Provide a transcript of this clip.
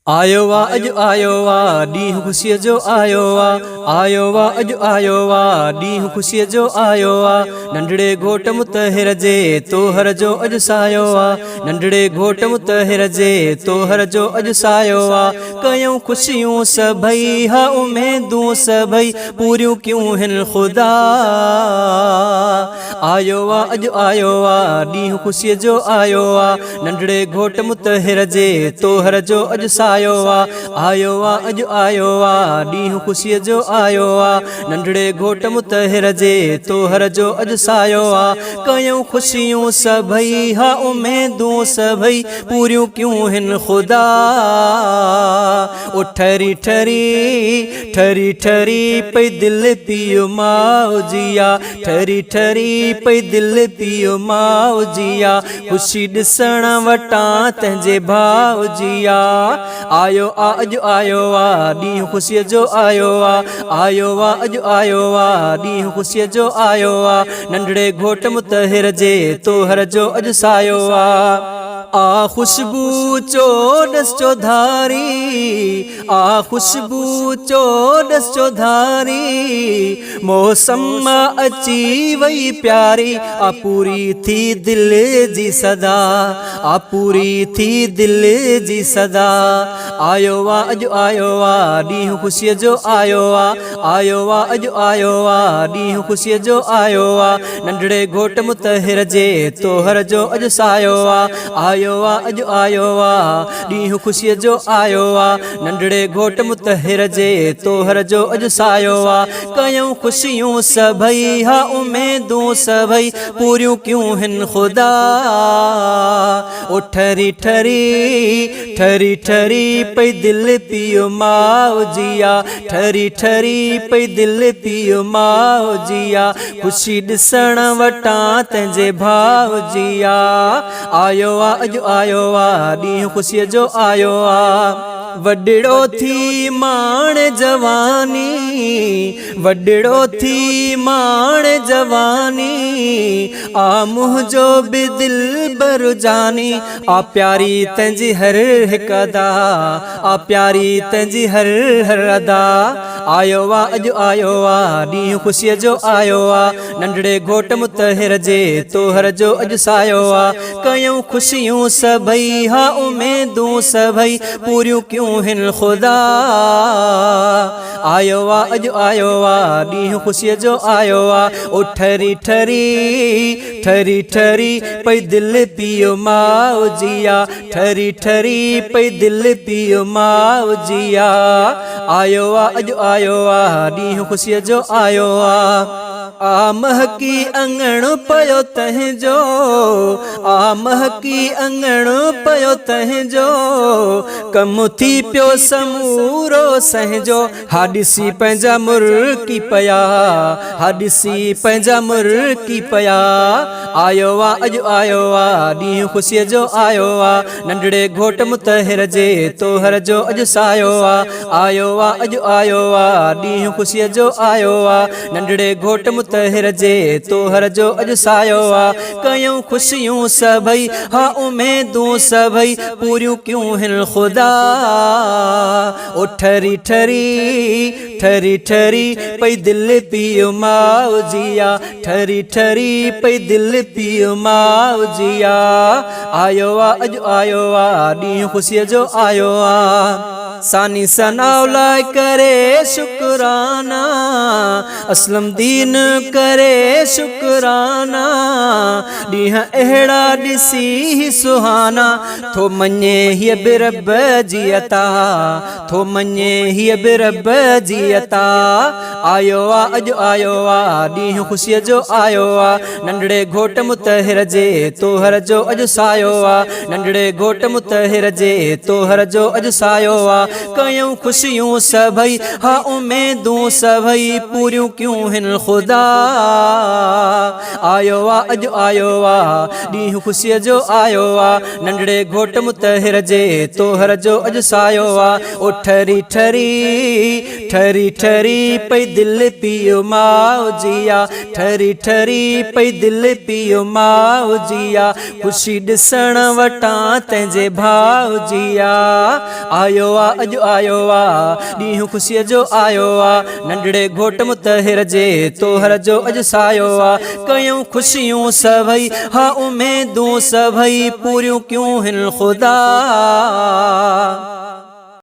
आयो वा अॼु आयो वा ॾींहुं ख़ुशीअ जो आयो वा। आयो वा अॼु आयो वा ॾींहुं ख़ुशीअ जो आयो वा। नंढड़े घोट मुतहिर जे तोहर जो अॼु सायो वा। नंढड़े घोट मुतहिर जे तोहर जो अॼु सायो वा। कयूं ख़ुशियूं सभई हा उमेदूं सभई पूरियूं क्यों हिन ख़ुदा। आयो वा अॼु आयो वा ॾींहुं ख़ुशीअ जो आयो वा। नंढड़े घोट मुतहिर जे तोहर जो अॼु सायो वा। आयो वा अॼु आयो वा ॾींहुं ख़ुशीअ जो आयो वा। नंढड़े घोट मुतहिर जे तोहर जो अॼु सायो वा। कयूं ख़ुशियूं सभई हा उमेदूं सभई पूरियूं क्यों हिन ख़ुदा। ओ ठरी ठरी ठरी ठरी पई दिल पियो माउजिया। ठरी ठरी पई दिल पियो माउजिया। ख़ुशी ॾिसण वटां तंहिंजे भाउजिया। आयो आ अॼु आयो वा ॾींहुं ख़ुशीअ जो आयो वा। आयो वा अॼु आयो वा ॾींहुं ख़ुशीअ जो आयो वा। नंढड़े घोट मुतहिर जे तोहर जो अॼु सायो वा। आ खुशबू चोॾस चौधारी। आ खुशबू चोॾस चौधारी। मौसम अची वई प्यारी। आ पूरी थी दिल जी सदा। आ पूरी थी दिल जी सदा। आयो वा अॼु आयो वा ॾींहुं ख़ुशीअ जो आयो वा। आयो वा अॼु आयो वा ॾींहुं ख़ुशीअ जो आयो वा। नंढड़े घोट मुतहिर जे तोहर जो अॼु सायो वा। आयो वा अॼु आयो वा ॾींहुं ख़ुशीअ जो आयो वा। नंढड़े घोट मुतहिर जे तोहर जो अॼु सायो वा। कयूं ख़ुशियूं सभई हा उमेदूं सभई पूरियूं क्यों हिन ख़ुदा। ओ ठरी ठरी ठरी ठरी पई दिल पियो माउजिया। ठरी ठरी पई दिल पियो माउजिया। ख़ुशी ॾिसण वटां तंहिंजे भाउजिया। आयो वा अॼु आयो वा ॾींहुं ख़ुशीअ जो आयो वा। वॾड़ो थी माण जवानी। वॾड़ो थी माण जवानी। आ मुंहिंजो बि दिल बरजानी। आ प्यारी तंहिंजी हर हिकु अदा। आ प्यारी तंहिंजी हर हर अदा। आयो वा अॼु आयो वा ॾींहुं ख़ुशीअ जो आयो वा। नंढड़े घोट मुतहिर जे तोहर जो अॼु सायो वा। कयूं ख़ुशियूं सभई हा उमेदूं सभई पूरियूं क्यों हिन ख़ुदा। आयो वा अॼु आयो वा ॾींहुं ख़ुशीअ जो आयो वा। ओ ठरी ठरी ठरी ठरी पई दिल पियो माउजिया। ठरी ठरी पई दिल पियो माउजिया। आयो वा अॼु आयो वा ॾींहुं ख़ुशीअ जो आयो वा। आ महकी अंगण पयो तंहिंजो। आ महकी अंगण पयो तंहिंजो। कमु थी पियो समूरो संहिंजो। हा ॾिसी पंहिंजा मुर्की पया। हा ॾिसी पंहिंजा मुर्की पया। आयो वा अॼु आयो वा ॾींहुं ख़ुशीअ जो आयो वा। नंढड़े घोट मुतहिर जे तोहर जो अॼु सायो वा। आयो वा अॼु आयो वा ॾींहुं ख़ुशीअ जो आयो वा। नंढड़े घोट मुतहिर जे तोहर जो अॼु सायो वा। कयूं ख़ुशियूं सभई हा उमेदूं सभई पूरियूं क्यों हिन ख़ुदा। ओ ठरी ठरी ठरी ठरी पई दिल पियो माउजिया। ठरी ठरी पई दिल पियो माउजिया। आयो वा अॼु आयो वा ॾींहुं ख़ुशीअ जो आयो वा। सानी सनाउल्लाह करे शुक्राना। असलम दीन करे शुक्राना। ॾींहं अहिड़ा ॾिसी सुहाना। थो मञे हीअ बि रब जी अता। थो मञे हीअ बि रब जी अता। आयो वा अॼु आयो वा ॾींहुं ख़ुशीअ जो आयो वा। नंढड़े घोट मुतहिर जे तोहर जो अॼु सायो वा। नंढड़े घोट मुतहिर जे तोहर जो अॼु सायो वा। कयूं ख़ुशियूं सभई हा उमेदूं सभई पूरियूं क्यों हिन ख़ुदा। आयो वा अॼु आयो वा ॾींहुं ख़ुशीअ जो आयो वा। नंढड़े घोट मुतहिर जे तोहर जो अॼु सायो वा। ओ ठरी ठरी ठरी ठरी पई दिल पियो माओ जिया ठरी ठरी पई दिल पियो माओ जिया खुशी ॾिसण वटां तंहिंजे भाउ जिया आयो आ अॼु आयो आ ॾींहुं ख़ुशीअ जो आयो आ नंढड़े घोट मुतहिर जे तोहर जो अॼु सायो आ कयूं ख़ुशियूं सभई हा उमेदूं सभई पूरियूं क्यों हिन ख़ुदा